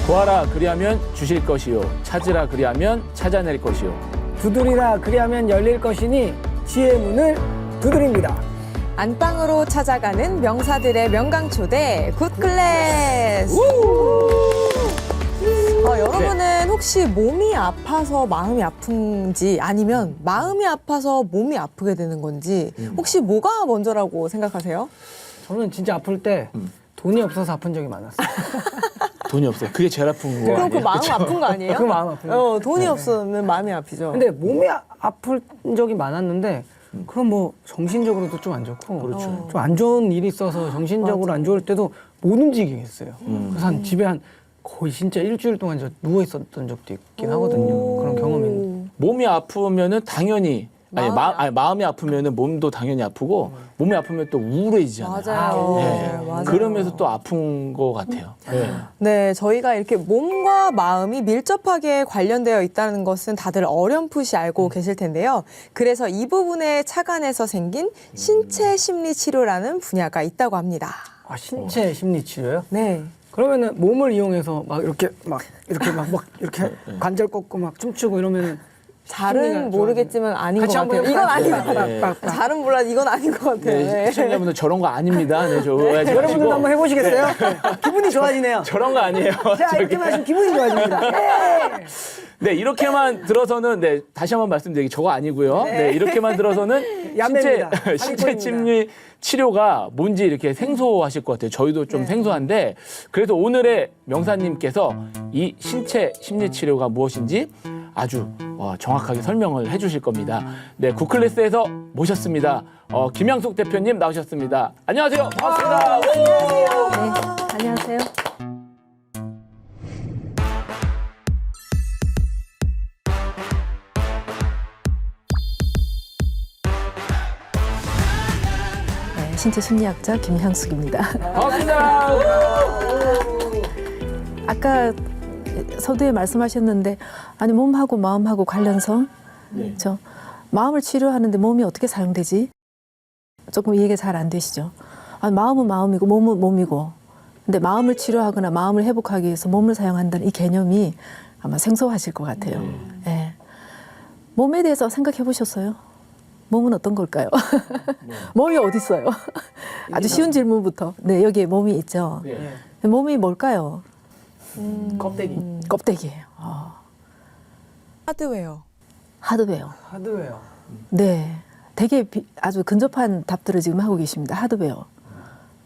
구하라 그리하면 주실 것이요 찾으라 그리하면 찾아낼 것이요 두드리라 그리하면 열릴 것이니 지혜의 문을 두드립니다. 안방으로 찾아가는 명사들의 명강초대 굿클래스. 여러분은 혹시 몸이 아파서 마음이 아픈지 아니면 마음이 아파서 몸이 아프게 되는 건지 혹시 뭐가 먼저라고 생각하세요? 저는 진짜 아플 때 돈이 없어서 아픈 적이 많았어요. 돈이 없어요. 그게 제일 아픈 거 그럼 아니에요? 그 마음 아픈 거 아니에요? 그 마음 아픈 돈이 없으면 마음이 아프죠. 근데 몸이 아플 적이 많았는데 그럼 뭐 정신적으로도 좀 안 좋고 그렇죠. 좀 안 좋은 일이 있어서 정신적으로 안 좋을 때도 못 움직이겠어요. 그래서 한 집에 한 거의 진짜 일주일 동안 저 누워 있었던 적도 있긴 하거든요. 그런 경험이 있는데. 몸이 아프면은 당연히 마음이 아프면은 몸도 당연히 아프고 몸이 아프면 또 우울해지잖아요. 맞아요. 네. 맞아요. 그러면서 또 아픈 것 같아요. 네. 네, 저희가 이렇게 몸과 마음이 밀접하게 관련되어 있다는 것은 다들 어렴풋이 알고 계실 텐데요. 그래서 이 부분에 착안해서 생긴 신체 심리 치료라는 분야가 있다고 합니다. 아, 신체 심리 치료요? 네. 그러면은 몸을 이용해서 막 이렇게 관절 꺾고 막 춤추고 이러면은 잘은 심리가 모르겠지만 아닌 것 같이 한번 같아요. 이건 아닌 것 해볼까요? 같아요. 네. 잘은 몰라 이건 아닌 것 같아요. 네, 네. 시청자분들 저런 거 아닙니다. 네, 저 오해하지 여러분들도 마시고. 한번 해보시겠어요? 기분이 좋아지네요. 저런 거 아니에요. 자, 이렇게만 하시면 기분이 좋아집니다. 네. 네, 이렇게만 들어서는 네, 다시 한번 말씀드리기 저거 아니고요. 네, 이렇게만 들어서는 얌배입니다. 신체 심리 치료가 뭔지 이렇게 생소하실 것 같아요. 저희도 좀 생소한데 그래도 오늘의 명사님께서 이 신체 심리 치료가 무엇인지 아주 정확하게 설명을 해주실 겁니다. 네, 굿클래스에서 모셨습니다. 김양숙 대표님 나오셨습니다. 안녕하세요. 반갑습니다. 네, 안녕하세요. 네, 신체 심리학자 김향숙입니다. 반갑습니다. 아까 서두에 말씀하셨는데 아니 몸하고 마음하고 관련성, 네. 저 마음을 치료하는데 몸이 어떻게 사용되지? 조금 이해가 잘 안 되시죠? 아니, 마음은 마음이고 몸은 몸이고 근데 마음을 치료하거나 마음을 회복하기 위해서 몸을 사용한다는 이 개념이 아마 생소하실 것 같아요. 네. 몸에 대해서 생각해 보셨어요? 몸은 어떤 걸까요? 몸이 어디 있어요? 아주 쉬운 질문부터. 네, 여기에 몸이 있죠. 네. 몸이 뭘까요? 껍데기. 껍데기예요. 하드웨어. 하드웨어. 하드웨어. 네, 되게 아주 근접한 답들을 지금 하고 계십니다. 하드웨어.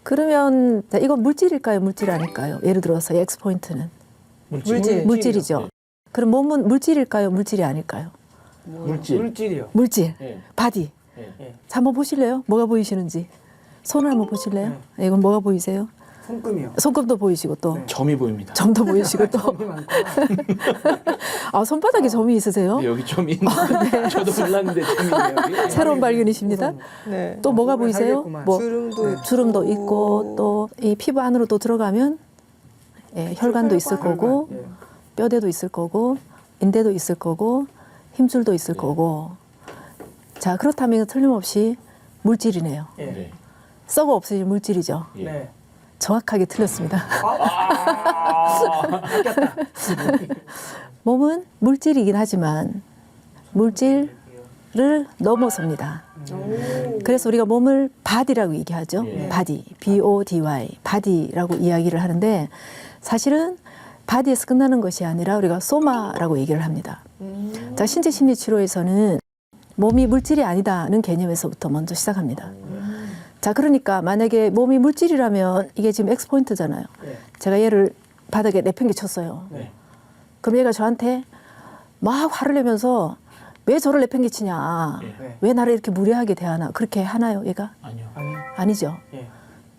그러면 자, 이건 물질일까요? 물질 아닐까요? 예를 들어서 X포인트는 물질이죠. 그럼 몸은 물질일까요? 물질이 아닐까요? 물질이요. 물질. 네. 바디. 네. 자, 한번 보실래요? 뭐가 보이시는지. 손을 한번 보실래요? 네, 이건 뭐가 보이세요? 손금이요. 손금도 보이시고 또 점이 보입니다. 점도 보이시고 또 점이 많구나. 아, 손바닥에 점이 있으세요? 네, 여기 점이 있는데 저도 몰랐는데 점이 있네요. 여기. 새로운 발견이십니다. 네. 또 뭐가 몸을 보이세요? 살겠구만. 뭐 주름도 있고 또 이 피부 안으로 또 들어가면 예, 혈관도 있을 거고 예. 뼈대도 있을 거고 인대도 있을 거고 힘줄도 있을 거고 자 그렇다면 틀림없이 물질이네요. 예. 네. 썩어 없으신 물질이죠. 예. 네. 정확하게 틀렸습니다. 몸은 물질이긴 하지만 물질을 넘어섭니다. 그래서 우리가 몸을 바디라고 얘기하죠. 바디, B-O-D-Y, 바디라고 이야기를 하는데 사실은 바디에서 끝나는 것이 아니라 우리가 소마라고 얘기를 합니다. 자, 신체 심리 치료에서는 몸이 물질이 아니다는 개념에서부터 먼저 시작합니다. 자, 그러니까 만약에 몸이 물질이라면 이게 지금 X포인트잖아요. 네. 제가 얘를 바닥에 내팽개쳤어요. 네. 그럼 얘가 저한테 막 화를 내면서 왜 저를 내팽개치냐. 네. 왜 나를 이렇게 무례하게 대하나. 그렇게 하나요, 얘가? 아니요. 아니요. 아니죠. 예.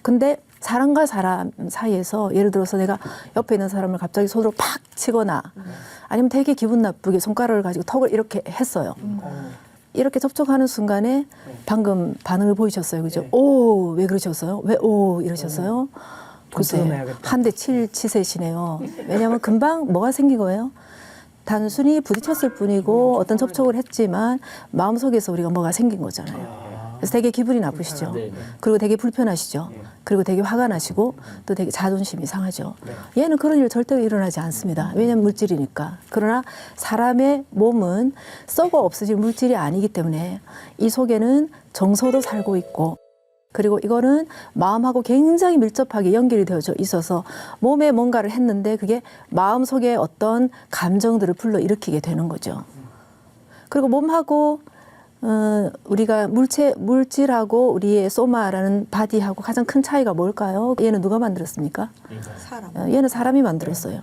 근데 사람과 사람 사이에서 예를 들어서 내가 옆에 있는 사람을 갑자기 손으로 팍 치거나 아니면 되게 기분 나쁘게 손가락을 가지고 턱을 이렇게 했어요. 이렇게 접촉하는 순간에 방금 반응을 보이셨어요. 그죠? 네. 오, 왜 그러셨어요? 왜 오 이러셨어요? 글쎄, 뜯어내야겠다. 한 대 칠 치세시네요. 왜냐하면 금방 뭐가 생긴 거예요? 단순히 부딪혔을 뿐이고 어떤 접촉을 했지만 마음속에서 우리가 뭐가 생긴 거잖아요. 그래서 되게 기분이 나쁘시죠. 네, 네. 그리고 되게 불편하시죠. 그리고 되게 화가 나시고 또 되게 자존심이 상하죠. 얘는 그런 일 절대로 일어나지 않습니다. 왜냐하면 물질이니까. 그러나 사람의 몸은 썩어 없어질 물질이 아니기 때문에 이 속에는 정서도 살고 있고 그리고 이거는 마음하고 굉장히 밀접하게 연결이 되어져 있어서 몸에 뭔가를 했는데 그게 마음속에 어떤 감정들을 불러일으키게 되는 거죠. 그리고 몸하고 우리가 물질하고 우리의 소마라는 바디하고 가장 큰 차이가 뭘까요? 얘는 누가 만들었습니까? 사람. 얘는 사람이 만들었어요.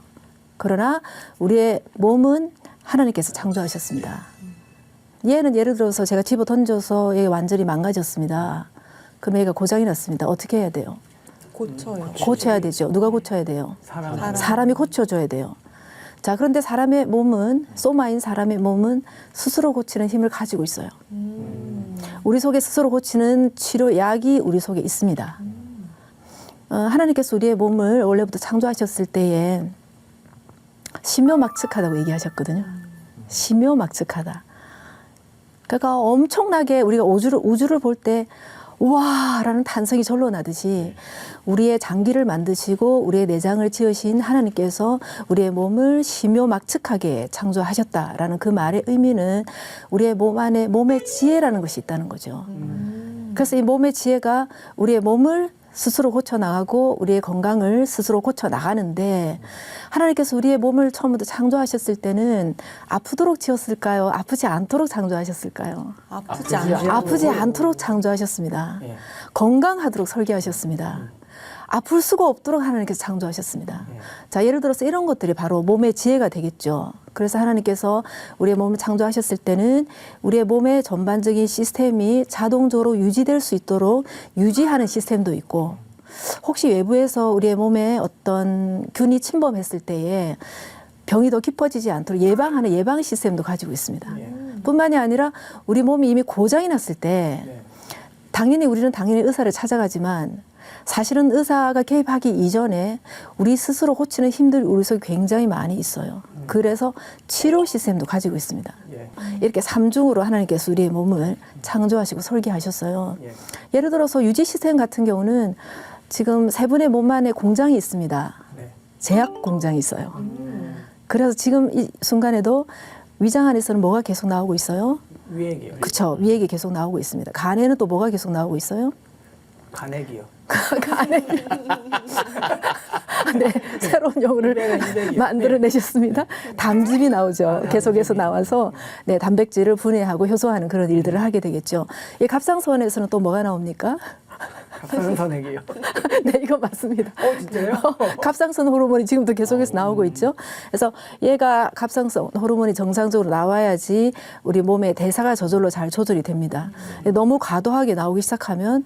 그러나 우리의 몸은 하나님께서 창조하셨습니다. 얘는 예를 들어서 제가 집어 던져서 얘가 완전히 망가졌습니다. 그럼 얘가 고장이 났습니다. 어떻게 해야 돼요? 고쳐요. 고쳐야 되죠. 누가 고쳐야 돼요? 사람. 사람이 고쳐줘야 돼요. 자, 그런데 사람의 몸은, 소마인 사람의 몸은 스스로 고치는 힘을 가지고 있어요. 우리 속에 스스로 고치는 치료약이 우리 속에 있습니다. 하나님께서 우리의 몸을 원래부터 창조하셨을 때에 심요막측하다고 얘기하셨거든요. 심요막측하다. 그러니까 엄청나게 우리가 우주를 볼 때 우와라는 탄성이 절로 나듯이 우리의 장기를 만드시고 우리의 내장을 지으신 하나님께서 우리의 몸을 심요막측하게 창조하셨다라는 그 말의 의미는 우리의 몸 안에 몸의 지혜라는 것이 있다는 거죠. 그래서 이 몸의 지혜가 우리의 몸을 스스로 고쳐나가고 우리의 건강을 스스로 고쳐나가는데 하나님께서 우리의 몸을 처음부터 창조하셨을 때는 아프도록 지었을까요? 아프지 않도록 창조하셨을까요? 아프지 않죠. 아프지 않도록 창조하셨습니다. 건강하도록 설계하셨습니다. 아플 수가 없도록 하나님께서 창조하셨습니다. 자, 예를 들어서 이런 것들이 바로 몸의 지혜가 되겠죠. 그래서 하나님께서 우리의 몸을 창조하셨을 때는 우리의 몸의 전반적인 시스템이 자동적으로 유지될 수 있도록 유지하는 시스템도 있고 혹시 외부에서 우리의 몸에 어떤 균이 침범했을 때에 병이 더 깊어지지 않도록 예방하는 예방 시스템도 가지고 있습니다. 뿐만이 아니라 우리 몸이 이미 고장이 났을 때 당연히 우리는 의사를 찾아가지만 사실은 의사가 개입하기 이전에 우리 스스로 고치는 힘들이 우리 속에 굉장히 많이 있어요. 그래서 치료 시스템도 가지고 있습니다. 이렇게 삼중으로 하나님께서 우리의 몸을 창조하시고 설계하셨어요. 예를 들어서 유지 시스템 같은 경우는 지금 세 분의 몸 안에 공장이 있습니다. 제약 공장이 있어요. 그래서 지금 이 순간에도 위장 안에서는 뭐가 계속 나오고 있어요? 위액이요. 그렇죠. 위액이 계속 나오고 있습니다. 간에는 또 뭐가 계속 나오고 있어요? 간액이요. 간에 네, 새로운 용어를 만들어내셨습니다. 담즙이 나오죠. 계속해서 나와서 네, 단백질을 분해하고 효소하는 그런 일들을 하게 되겠죠. 이 갑상선에서는 또 뭐가 나옵니까? 갑상선액이요. 네, 이거 맞습니다. 진짜요? 갑상선 호르몬이 지금도 계속해서 나오고 있죠. 그래서 얘가 갑상선 호르몬이 정상적으로 나와야지 우리 몸의 대사가 저절로 잘 조절이 됩니다. 너무 과도하게 나오기 시작하면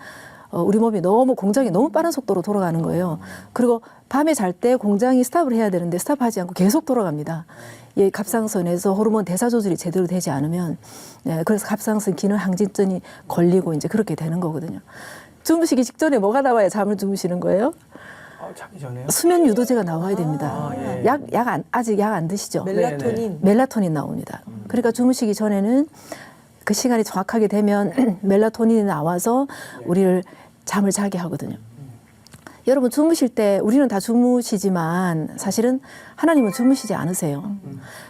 우리 몸이 공장이 너무 빠른 속도로 돌아가는 거예요. 그리고 밤에 잘 때 공장이 스탑을 해야 되는데 스탑하지 않고 계속 돌아갑니다. 이 갑상선에서 호르몬 대사 조절이 제대로 되지 않으면 네, 그래서 갑상선 기능 항진증이 걸리고 이제 그렇게 되는 거거든요. 주무시기 직전에 뭐가 나와야 잠을 주무시는 거예요? 자기 전에요? 수면 유도제가 나와야 됩니다. 아직 약 안 드시죠? 멜라토닌. 멜라토닌 나옵니다. 그러니까 주무시기 전에는 그 시간이 정확하게 되면 멜라토닌이 나와서 우리를 잠을 자게 하거든요. 여러분 주무실 때 우리는 다 주무시지만 사실은 하나님은 주무시지 않으세요.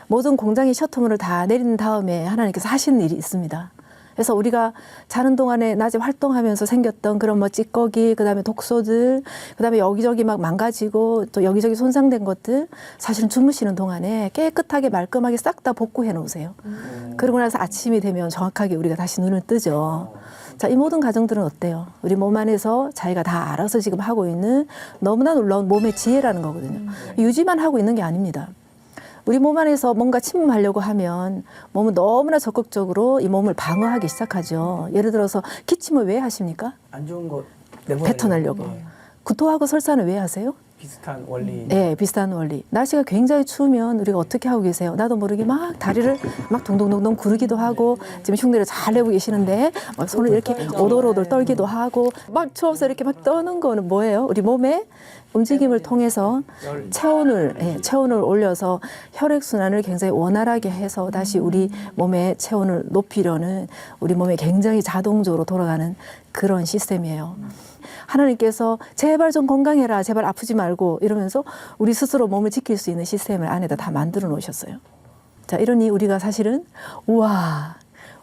모든 공장의 셔터문을 다 내린 다음에 하나님께서 하시는 일이 있습니다. 그래서 우리가 자는 동안에 낮에 활동하면서 생겼던 그런 뭐 찌꺼기, 그다음에 독소들, 그다음에 여기저기 막 망가지고 또 여기저기 손상된 것들 사실은 주무시는 동안에 깨끗하게 말끔하게 싹 다 복구해 놓으세요. 그러고 나서 아침이 되면 정확하게 우리가 다시 눈을 뜨죠. 자, 이 모든 과정들은 어때요? 우리 몸 안에서 자기가 다 알아서 지금 하고 있는 너무나 놀라운 몸의 지혜라는 거거든요. 유지만 하고 있는 게 아닙니다. 우리 몸 안에서 뭔가 침범하려고 하면 몸은 너무나 적극적으로 이 몸을 방어하기 시작하죠. 예를 들어서 기침을 왜 하십니까? 안 좋은 거 뱉어내려고. 구토하고 설사는 왜 하세요? 비슷한 원리. 네, 비슷한 원리. 날씨가 굉장히 추우면 우리가 어떻게 하고 계세요? 나도 모르게 막 다리를 막 동동동동 구르기도 하고 지금 흉내를 잘 내고 계시는데 막 손을 이렇게 오돌오돌 떨기도 하고 막 추워서 이렇게 막 떠는 거는 뭐예요? 우리 몸의 움직임을 통해서 체온을 올려서 혈액순환을 굉장히 원활하게 해서 다시 우리 몸의 체온을 높이려는 우리 몸에 굉장히 자동적으로 돌아가는 그런 시스템이에요. 하나님께서 제발 좀 건강해라, 제발 아프지 말고 이러면서 우리 스스로 몸을 지킬 수 있는 시스템을 안에다 다 만들어 놓으셨어요. 자, 이러니 우리가 사실은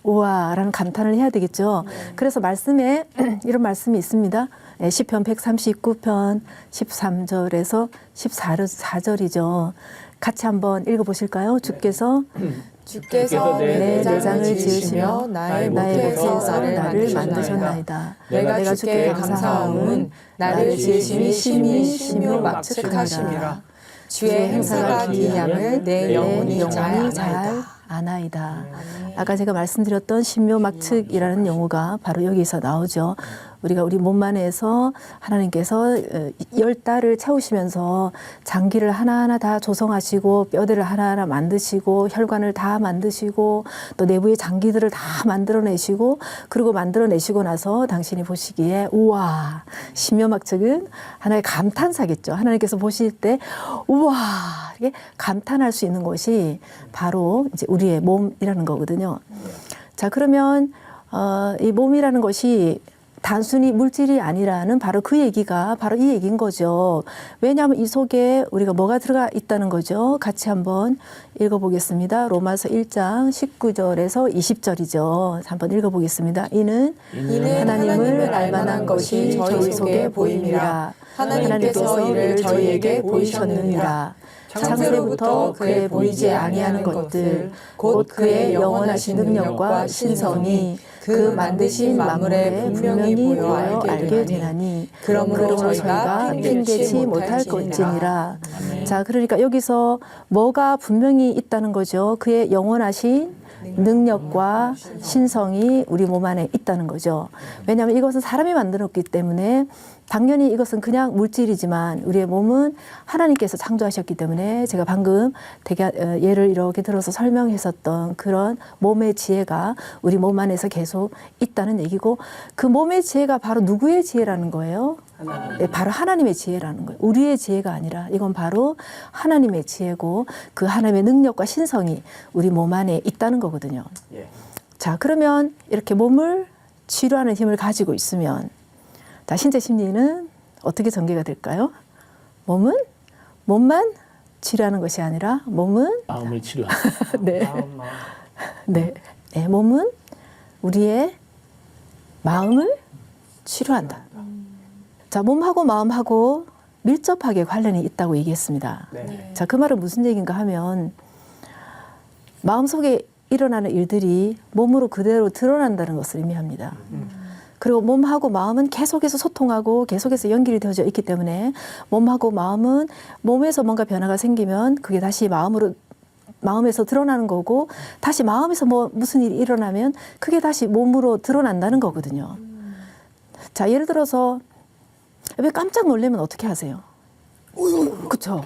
우와라는 감탄을 해야 되겠죠. 그래서 말씀에 이런 말씀이 있습니다. 시편 139편 13절에서 14절이죠. 같이 한번 읽어보실까요? 주께서 내 내장을 지으시며 나의 모태에서 나를 만드셨나이다. 내가 주께 감사함은 나를 지으심이 심히 신묘막측하심이라. 주의 행사가 기이함을 내 영혼이 잘 아나이다. 아까 제가 말씀드렸던 신묘막측이라는 용어가 바로 여기서 나오죠. 우리가 우리 몸 안에서 하나님께서 10달을 채우시면서 장기를 하나하나 다 조성하시고 뼈대를 하나하나 만드시고 혈관을 다 만드시고 또 내부의 장기들을 다 만들어내시고 그리고 만들어내시고 나서 당신이 보시기에 우와, 신묘막측은 하나의 감탄사겠죠. 하나님께서 보실 때 우와 이게 감탄할 수 있는 것이 바로 이제 우리의 몸이라는 거거든요. 자, 그러면 이 몸이라는 것이 단순히 물질이 아니라는 바로 그 얘기가 바로 이 얘기인 거죠. 왜냐하면 이 속에 우리가 뭐가 들어가 있다는 거죠. 같이 한번 읽어보겠습니다. 로마서 1장 19절에서 20절이죠. 한번 읽어보겠습니다. 이는 하나님을 알만한 것이 저희 속에 보임이라. 하나님께서 이를 저희에게 보이셨느니라. 창세부터 그의 보이지 아니하는 것들 곧 그의 영원하신 능력과 신성이 그 만드신 만물에 분명히 보여 알게 되나니 그러므로 저희가 핑계치 못할 것이니라. 자, 그러니까 여기서 뭐가 분명히 있다는 거죠. 그의 영원하신 능력과 신성이 우리 몸 안에 있다는 거죠. 왜냐하면 이것은 사람이 만들었기 때문에 당연히 이것은 그냥 물질이지만 우리의 몸은 하나님께서 창조하셨기 때문에 제가 방금 예를 이렇게 들어서 설명했었던 그런 몸의 지혜가 우리 몸 안에서 계속 있다는 얘기고 그 몸의 지혜가 바로 누구의 지혜라는 거예요? 네, 바로 하나님의 지혜라는 거예요. 우리의 지혜가 아니라 이건 바로 하나님의 지혜고 그 하나님의 능력과 신성이 우리 몸 안에 있다는 거거든요. 자, 그러면 이렇게 몸을 치료하는 힘을 가지고 있으면 자, 신체 심리는 어떻게 전개가 될까요? 몸만 치료하는 것이 아니라 몸은 마음을 치료하는. 네, 몸은 우리의 마음을 치료한다. 자, 몸하고 마음하고 밀접하게 관련이 있다고 얘기했습니다. 자, 그 말은 무슨 얘기인가 하면 마음속에 일어나는 일들이 몸으로 그대로 드러난다는 것을 의미합니다. 그리고 몸하고 마음은 계속해서 소통하고 계속해서 연결이 되어져 있기 때문에 몸하고 마음은 몸에서 뭔가 변화가 생기면 그게 다시 마음에서 드러나는 거고 다시 마음에서 무슨 일이 일어나면 그게 다시 몸으로 드러난다는 거거든요. 자, 예를 들어서 왜 깜짝 놀라면 어떻게 하세요? 그렇죠.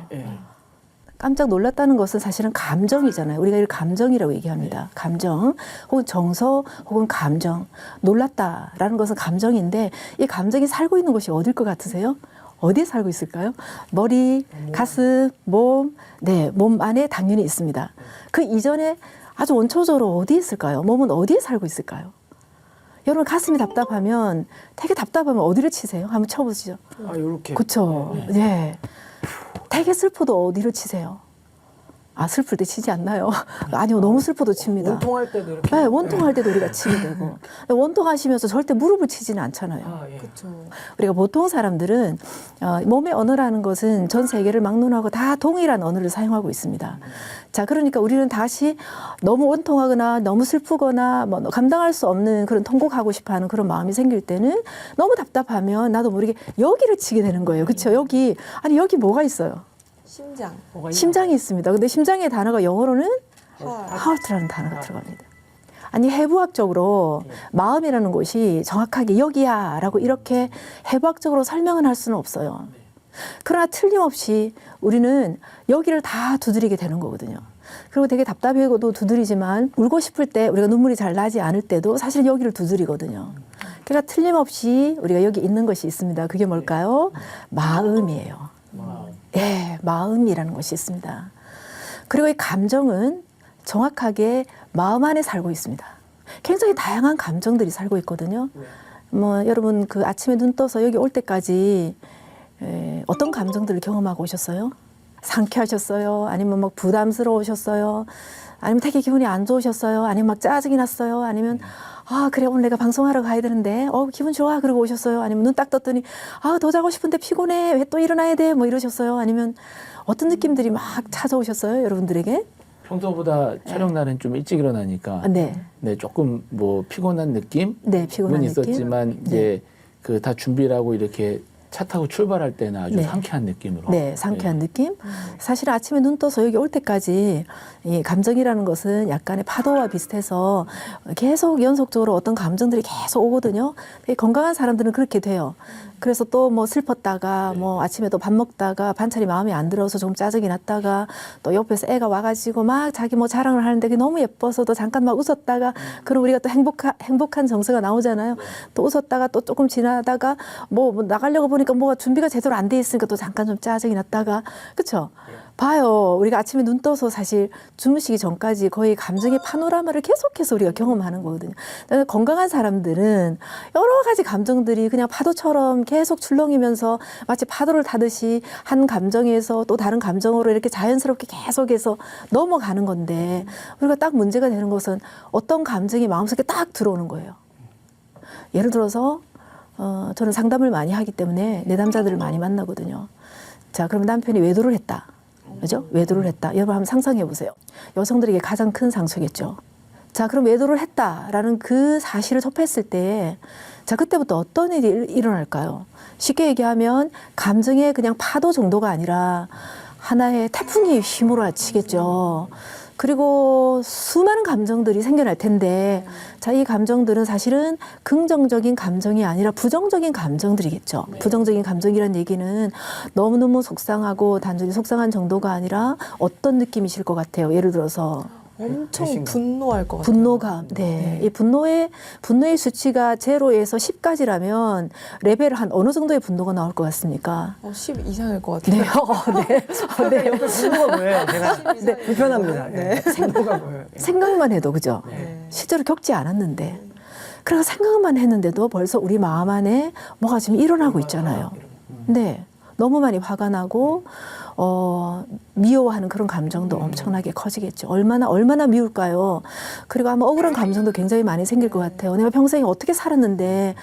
깜짝 놀랐다는 것은 사실은 감정이잖아요. 우리가 이걸 감정이라고 얘기합니다. 감정 혹은 정서 혹은 감정. 놀랐다라는 것은 감정인데 이 감정이 살고 있는 곳이 어딜 것 같으세요? 어디에 살고 있을까요? 머리, 가슴, 몸. 네, 몸 안에 당연히 있습니다. 그 이전에 아주 원초적으로 어디에 있을까요? 몸은 어디에 살고 있을까요? 여러분 가슴이 답답하면 되게 답답하면 어디를 치세요? 한번 쳐보시죠. 이렇게. 그렇죠. 네. 되게 슬퍼도 어디를 치세요? 아, 슬플 때 치지 않나요? 아니요, 너무 슬퍼도 칩니다. 원통할 때도 이렇게. 네, 원통할 때도 우리가 치게 되고. 원통하시면서 절대 무릎을 치지는 않잖아요. 그렇죠. 우리가 보통 사람들은 몸의 언어라는 것은 전 세계를 막론하고 다 동일한 언어를 사용하고 있습니다. 자, 그러니까 우리는 다시 너무 원통하거나 너무 슬프거나 뭐 감당할 수 없는 그런 통곡하고 싶어하는 그런 마음이 생길 때는 너무 답답하면 나도 모르게 여기를 치게 되는 거예요. 그렇죠? 여기 뭐가 있어요? 심장이 있습니다. 근데 심장의 단어가 영어로는 heart라는 단어가 들어갑니다. 아니, 해부학적으로 마음이라는 곳이 정확하게 여기야 라고 이렇게 해부학적으로 설명은 할 수는 없어요. 그러나 틀림없이 우리는 여기를 다 두드리게 되는 거거든요. 그리고 되게 답답해도 두드리지만 울고 싶을 때 우리가 눈물이 잘 나지 않을 때도 사실 여기를 두드리거든요. 그러니까 틀림없이 우리가 여기 있는 것이 있습니다. 그게 뭘까요? 마음이에요. 예, 마음이라는 것이 있습니다. 그리고 이 감정은 정확하게 마음 안에 살고 있습니다. 굉장히 다양한 감정들이 살고 있거든요. 뭐 여러분 그 아침에 눈 떠서 여기 올 때까지 어떤 감정들을 경험하고 오셨어요? 상쾌하셨어요? 아니면 막 부담스러우셨어요? 아니면 되게 기분이 안 좋으셨어요? 아니면 막 짜증이 났어요? 아니면 아 그래 오늘 내가 방송하러 가야 되는데 기분 좋아 그러고 오셨어요? 아니면 눈 딱 떴더니 아 더 자고 싶은데 피곤해 왜 또 일어나야 돼? 뭐 이러셨어요? 아니면 어떤 느낌들이 막 찾아오셨어요? 여러분들에게? 평소보다 촬영 날은 좀 일찍 일어나니까 네. 네, 조금 뭐 피곤한 느낌은 네, 피곤한 느낌. 있었지만 이제 그 다 준비를 하고 이렇게 차 타고 출발할 때는 아주 네. 상쾌한 느낌으로. 네, 상쾌한 느낌. 사실 아침에 눈 떠서 여기 올 때까지 이 감정이라는 것은 약간의 파도와 비슷해서 계속 연속적으로 어떤 감정들이 계속 오거든요. 되게 건강한 사람들은 그렇게 돼요. 그래서 또 뭐 슬펐다가 뭐 아침에 또 밥 먹다가 반찬이 마음에 안 들어서 좀 짜증이 났다가 또 옆에서 애가 와가지고 막 자기 뭐 자랑을 하는데 그게 너무 예뻐서 또 잠깐 막 웃었다가 그럼 우리가 또 행복한 정서가 나오잖아요. 또 웃었다가 또 조금 지나다가 뭐 나가려고 보니까 뭐가 준비가 제대로 안 돼 있으니까 또 잠깐 좀 짜증이 났다가 그렇죠? 봐요. 우리가 아침에 눈 떠서 사실 주무시기 전까지 거의 감정의 파노라마를 계속해서 우리가 경험하는 거거든요. 건강한 사람들은 여러 가지 감정들이 그냥 파도처럼 계속 출렁이면서 마치 파도를 타듯이 한 감정에서 또 다른 감정으로 이렇게 자연스럽게 계속해서 넘어가는 건데 우리가 딱 문제가 되는 것은 어떤 감정이 마음속에 딱 들어오는 거예요. 예를 들어서 저는 상담을 많이 하기 때문에 내담자들을 많이 만나거든요. 자, 그럼 남편이 외도를 했다. 그죠? 외도를 했다. 여러분 한번 상상해 보세요. 여성들에게 가장 큰 상처겠죠. 자, 그럼 외도를 했다라는 그 사실을 접했을 때, 자, 그때부터 어떤 일이 일어날까요? 쉽게 얘기하면 감정의 그냥 파도 정도가 아니라 하나의 태풍이 휘몰아치겠죠. 그리고 수많은 감정들이 생겨날 텐데, 자, 이 감정들은 사실은 긍정적인 감정이 아니라 부정적인 감정들이겠죠. 부정적인 감정이란 얘기는 너무너무 속상하고 단순히 속상한 정도가 아니라 어떤 느낌이실 것 같아요. 예를 들어서 엄청 분노할 것 같아요. 분노감. 네. 이 분노의 수치가 0에서 10까지라면 레벨 한 어느 정도의 분노가 나올 것 같습니까? 10 이상일 것 같아요. 네. 네. 분노가 보여요. 제가 네. 불편합니다. 네. 분노가 보여요. 생각만 해도 그죠? 네. 실제로 겪지 않았는데. 그래서 생각만 했는데도 벌써 우리 마음 안에 뭐가 지금 일어나고 있잖아요. 네. 너무 많이 화가 나고 미워하는 그런 감정도 엄청나게 커지겠죠. 얼마나 미울까요? 그리고 아마 억울한 감정도 굉장히 많이 생길 것 같아요. 내가 평생에 어떻게 살았는데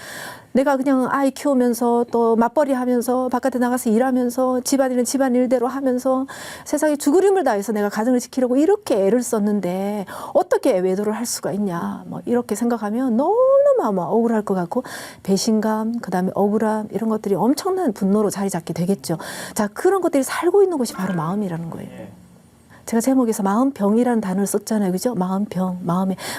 내가 그냥 아이 키우면서 또 맞벌이 하면서 바깥에 나가서 일하면서 집안일은 집안일대로 하면서 세상에 죽을 힘을 다해서 내가 가정을 지키려고 이렇게 애를 썼는데 어떻게 외도를 할 수가 있냐. 뭐 이렇게 생각하면 너무너무 아마 억울할 것 같고 배신감, 그다음에 억울함 이런 것들이 엄청난 분노로 자리 잡게 되겠죠. 자, 그런 것들이 살고 있는 것이 바로 마음이라는 거예요. 제가 제목에서 마음병이라는 단어를 썼잖아요. 그죠? 마음병,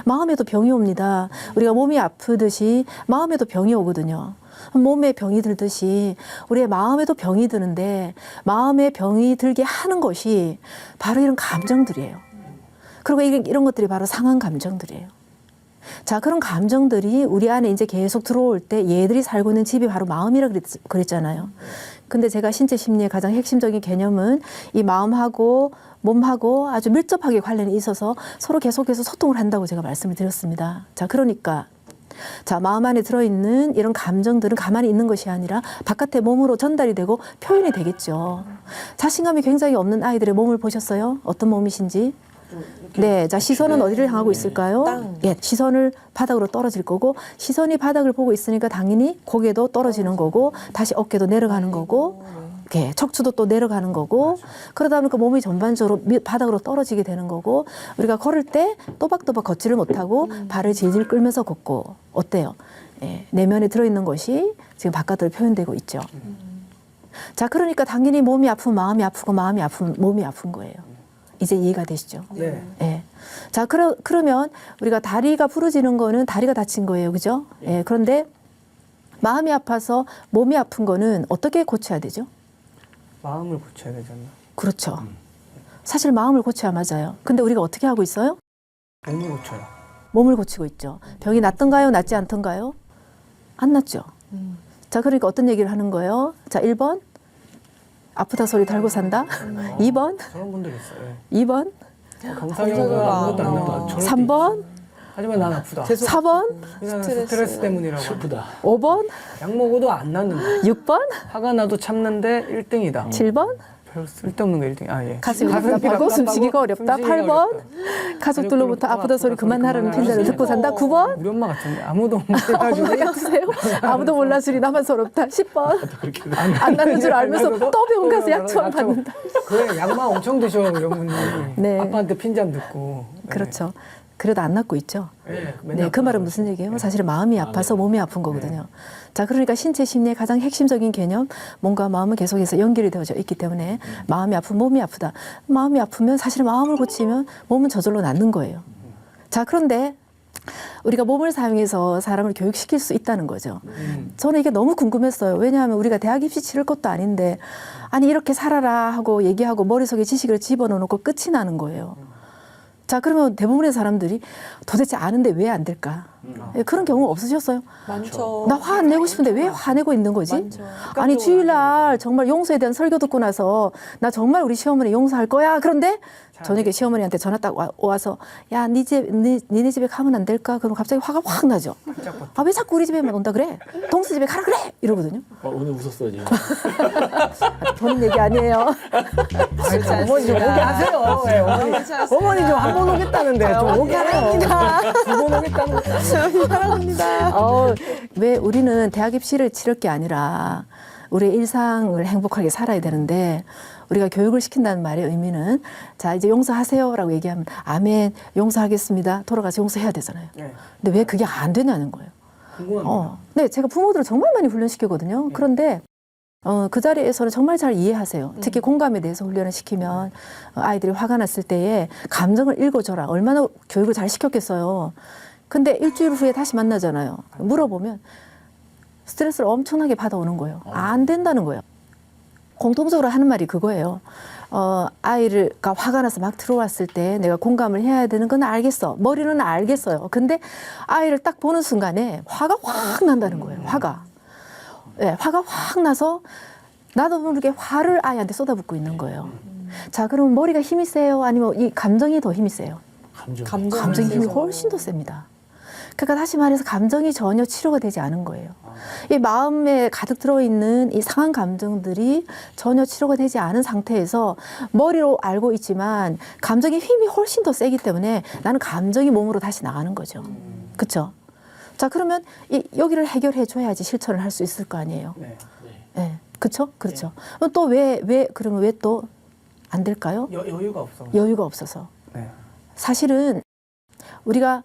마음에도 병이 옵니다. 우리가 몸이 아프듯이 마음에도 병이 오거든요. 몸에 병이 들듯이 우리의 마음에도 병이 드는데 마음에 병이 들게 하는 것이 바로 이런 감정들이에요. 그리고 이런 것들이 바로 상한 감정들이에요. 자, 그런 감정들이 우리 안에 이제 계속 들어올 때 얘들이 살고 있는 집이 바로 마음이라 그랬잖아요. 근데 제가 신체 심리의 가장 핵심적인 개념은 이 마음하고 몸하고 아주 밀접하게 관련이 있어서 서로 계속해서 소통을 한다고 제가 말씀을 드렸습니다. 자, 그러니까 자, 마음 안에 들어있는 이런 감정들은 가만히 있는 것이 아니라 바깥의 몸으로 전달이 되고 표현이 되겠죠. 자신감이 굉장히 없는 아이들의 몸을 보셨어요? 어떤 몸이신지? 네, 자, 시선은 어디를 향하고 있을까요? 땅. 예, 시선을 바닥으로 떨어질 거고 시선이 바닥을 보고 있으니까 당연히 고개도 떨어지는 거고 다시 어깨도 내려가는 거고 이렇게 척추도 또 내려가는 거고 그러다 보니까 몸이 전반적으로 바닥으로 떨어지게 되는 거고 우리가 걸을 때 또박또박 걷지를 못하고 발을 질질 끌면서 걷고 어때요? 예, 내면에 들어있는 것이 지금 바깥으로 표현되고 있죠. 자, 그러니까 당연히 몸이 아프면 마음이 아프고 마음이 아프면 몸이 아픈 거예요. 이제 이해가 되시죠? 네. 예. 자, 그러면 우리가 다리가 부러지는 거는 다리가 다친 거예요. 그죠? 예. 그런데 마음이 아파서 몸이 아픈 거는 어떻게 고쳐야 되죠? 마음을 고쳐야 되잖아. 그렇죠. 사실 마음을 고쳐야 맞아요. 근데 우리가 어떻게 하고 있어요? 몸을 고쳐요. 몸을 고치고 있죠. 병이 낫던가요? 낫지 않던가요? 안 낫죠. 자, 그러니까 어떤 얘기를 하는 거예요? 자, 1번. 아프다 소리 달고 산다. 2번. 그런 분들 있어요. 예. 2번. 강사가 아무것도 안 나빠. 3번. 하지만 난 아프다. 4번. 그냥 스트레스 때문이라고. 슬프다. 5번. 약 먹어도 안 낫는다. 6번. 화가 나도 참는데 1등이다. 7번. 별 쓸데없는 거 1등. 아 예. 가슴이 답답하고 숨쉬기가 어렵다. 8번. 가족들로부터 아프다 소리 그만하라는 핀잔을 듣고 산다. 9번. 우리 엄마 같은데 아무도 몰라가지고. 엄마 같으세요? 아무도 몰라 줄이 나만 서럽다. 10번. 그렇게 안 낫는 줄 알면서 또 병원 가서 약 처방 받는다. 그래 약만 엄청 드셔 이런 분이. 네. 아빠한테 핀잔 듣고. 네. 그렇죠. 그래도 안 낫고 있죠. 네, 네, 그 말은 무슨 얘기예요? 사실은 마음이 아파서 몸이 아픈 거거든요. 자, 그러니까 신체 심리의 가장 핵심적인 개념, 몸과 마음은 계속해서 연결이 되어져 있기 때문에 마음이 아프면 몸이 아프다. 마음이 아프면 사실 마음을 고치면 몸은 저절로 낫는 거예요. 자, 그런데 우리가 몸을 사용해서 사람을 교육시킬 수 있다는 거죠. 저는 이게 너무 궁금했어요. 왜냐하면 우리가 대학 입시 치를 것도 아닌데 아니 이렇게 살아라 하고 얘기하고 머릿속에 지식을 집어넣어놓고 끝이 나는 거예요. 자, 그러면 대부분의 사람들이 도대체 아는데 왜 안 될까? 그런 경우 없으셨어요? 많죠. 나 화 안 내고 싶은데 왜 화내고 있는 거지? 많죠. 아니 주일날 정말 용서에 대한 설교 듣고 나서 나 정말 우리 시어머니 용서할 거야. 그런데 저녁에 시어머니한테 전화 딱 와서 야, 니네 집에 가면 안 될까? 그럼 갑자기 화가 확 나죠. 아, 왜 자꾸 우리 집에만 온다 그래? 동수 집에 가라 그래! 이러거든요. 오늘 웃었어 지금. 본인 얘기 아니에요. 어머니 좀 오게 하세요. 네, 어머니 좀 한 번 오겠다는데 좀 오게 해요. 두 번 오겠다는데. 사랑합니다. 왜 우리는 대학 입시를 치를 게 아니라 우리의 일상을 행복하게 살아야 되는데 우리가 교육을 시킨다는 말의 의미는 자 이제 용서하세요라고 얘기하면 아멘 용서하겠습니다 돌아가서 용서해야 되잖아요. 네. 근데 왜 그게 안 되냐는 거예요. 궁금합니다. 네, 제가 부모들을 정말 많이 훈련시키거든요. 그런데 그 자리에서는 정말 잘 이해하세요. 특히 공감에 대해서 훈련을 시키면 아이들이 화가 났을 때에 감정을 읽어줘라. 얼마나 교육을 잘 시켰겠어요. 근데 일주일 후에 다시 만나잖아요. 물어보면 스트레스를 엄청나게 받아오는 거예요. 안 된다는 거예요. 공통적으로 하는 말이 그거예요. 아이가 화가 나서 막 들어왔을 때 내가 공감을 해야 되는 건 알겠어. 머리는 알겠어요. 근데 아이를 딱 보는 순간에 화가 확 난다는 거예요. 화가. 네, 화가 확 나서 나도 모르게 화를 아이한테 쏟아붓고 있는 거예요. 자, 그럼 머리가 힘이 세요? 아니면 이 감정이 더 힘이 세요? 감정이 힘이 훨씬 더 셉니다. 그러니까 다시 말해서 감정이 전혀 치료가 되지 않은 거예요. 이 마음에 가득 들어있는 이 상한 감정들이 전혀 치료가 되지 않은 상태에서 머리로 알고 있지만 감정의 힘이 훨씬 더 세기 때문에 나는 감정이 몸으로 다시 나가는 거죠. 그렇죠? 자, 그러면 여기를 해결해 줘야지 실천을 할 수 있을 거 아니에요. 네. 네. 그렇죠? 그렇죠. 또 그러면 왜 또 안 될까요? 여유가 없어. 여유가 없어서. 네. 사실은 우리가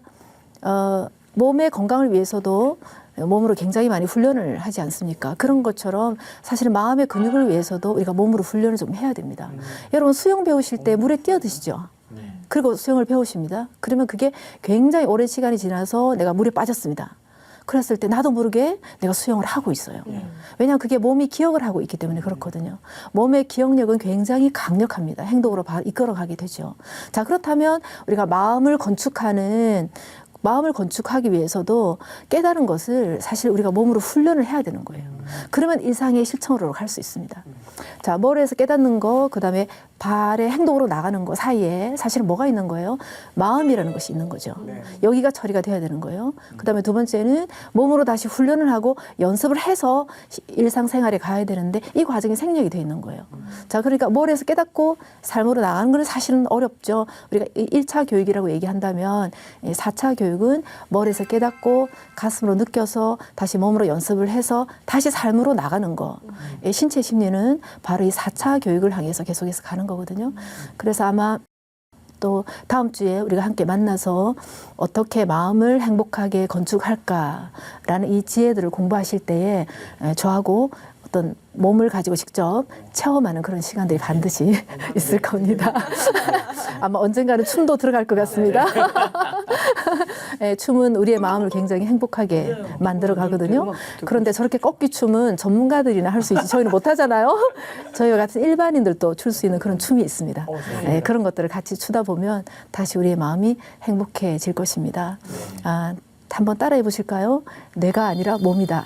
몸의 건강을 위해서도 몸으로 굉장히 많이 훈련을 하지 않습니까? 그런 것처럼 사실은 마음의 근육을 위해서도 우리가 몸으로 훈련을 좀 해야 됩니다. 여러분 수영 배우실 때 물에 뛰어드시죠? 그리고 수영을 배우십니다. 그러면 그게 굉장히 오랜 시간이 지나서 내가 물에 빠졌습니다. 그랬을 때 나도 모르게 내가 수영을 하고 있어요. 왜냐하면 그게 몸이 기억을 하고 있기 때문에 그렇거든요. 몸의 기억력은 굉장히 강력합니다. 행동으로 이끌어가게 되죠. 자, 그렇다면 우리가 마음을 건축하기 위해서도 깨달은 것을 사실 우리가 몸으로 훈련을 해야 되는 거예요. 그러면 일상의 실천으로 갈 수 있습니다. 자, 머리에서 깨닫는 거, 그 다음에 발의 행동으로 나가는 거 사이에 사실은 뭐가 있는 거예요? 마음이라는 것이 있는 거죠. 여기가 처리가 돼야 되는 거예요. 그 다음에 두 번째는 몸으로 다시 훈련을 하고 연습을 해서 일상생활에 가야 되는데 이 과정이 생략이 돼 있는 거예요. 자, 그러니까 머리에서 깨닫고 삶으로 나가는 건 사실은 어렵죠. 우리가 1차 교육이라고 얘기한다면 4차 교육은 머리에서 깨닫고 가슴으로 느껴서 다시 몸으로 연습을 해서 다시 삶으로 나가는 거. 신체 심리는 바로 이 4차 교육을 향해서 계속해서 가는 거거든요. 그래서 아마 또 다음 주에 우리가 함께 만나서 어떻게 마음을 행복하게 건축할까라는 이 지혜들을 공부하실 때에 저하고 어떤 몸을 가지고 직접 체험하는 그런 시간들이 반드시 있을 겁니다. 아마 언젠가는 춤도 들어갈 것 같습니다. 춤은 우리의 마음을 굉장히 행복하게 만들어 가거든요. 그런데 저렇게 꺾기 춤은 전문가들이나 할 수 있지 저희는 못 하잖아요. 저희와 같은 일반인들도 출 수 있는 그런 춤이 있습니다. 그런 것들을 같이 추다 보면 다시 우리의 마음이 행복해질 것입니다. 한번 따라해 보실까요? 뇌가 아니라 몸이다.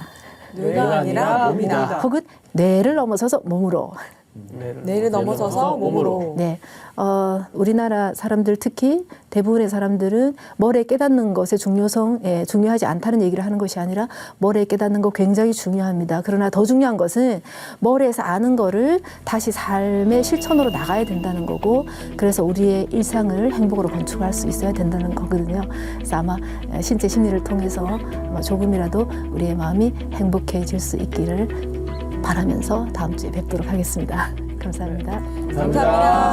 뇌가 아니라 몸이다. 혹은 뇌를 넘어서서 몸으로. 뇌를 넘어서서 몸으로. 네, 우리나라 사람들 특히 대부분의 사람들은 머리에 깨닫는 것의 중요성, 중요하지 않다는 얘기를 하는 것이 아니라 머리에 깨닫는 거 굉장히 중요합니다. 그러나 더 중요한 것은 머리에서 아는 거를 다시 삶의 실천으로 나가야 된다는 거고, 그래서 우리의 일상을 행복으로 건축할 수 있어야 된다는 거거든요. 그래서 아마 신체 심리를 통해서 조금이라도 우리의 마음이 행복해질 수 있기를 바라면서 다음 주에 뵙도록 하겠습니다. 감사합니다. 감사합니다.